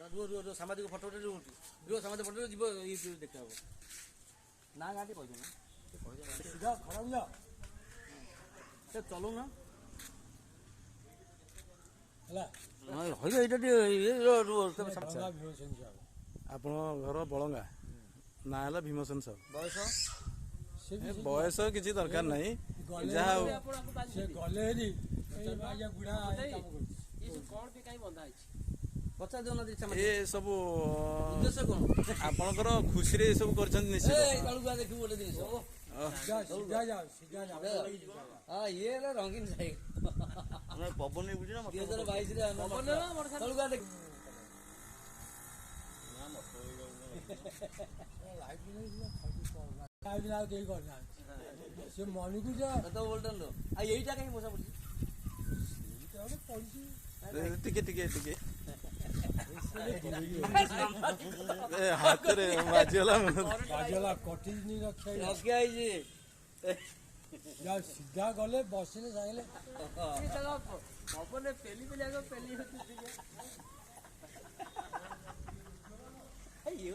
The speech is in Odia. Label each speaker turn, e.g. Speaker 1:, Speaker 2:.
Speaker 1: ରୁହ ସାମ୍ବାଦିକ ଫଟୋ ରୁହ ସାମ୍ବାଦିକ ଫଟୋ ଯିବ ୟୁଟ୍ୟୁବ ଦେଖା ହବ ନା ଗାଁଠି କହିଛ ନା ସିଧା ଖରାପ ଯା ସେ ଚଲଉନା ହେଲା ହଇଲ ଏଇଟା ଟିକେ
Speaker 2: ଆପଣ ଘର ବଳଙ୍ଗା ନା ହେଲା ଭୀମସେନ ସାହୁ।
Speaker 1: ବୟସ
Speaker 2: ବୟସ କିଛି ଦରକାର ନାହିଁ ଯାହା ହଉ ଏ ସବୁ ଆପଣଙ୍କର ଖୁସିରେ ଏ ସବୁ କରିଛନ୍ତି ନିଶ୍ଚିତ।
Speaker 1: ଦେଖିବୁ ଗୋଟେ ଜିନିଷ ଇଏ ହେଲା ରଙ୍ଗୀନ ସାହି
Speaker 3: ପବନ ବୁଝି ନା
Speaker 1: 2022 ସେ ମନକୁ ଏଇଟା କାହିଁ ମଶା ପଡୁଛି
Speaker 2: ଟିକେ ଟିକେ ଟିକେ ହାତରେ ବାଜିଗଲା
Speaker 1: କଟିନି ରଖିଆ ହେଇଛି ସିଧା ଗଲେ ବସିଲେ ସାଇଲେ ପବନରେ ପେଲି ପେଲି ଆଗ ପେଲି ହଉଛି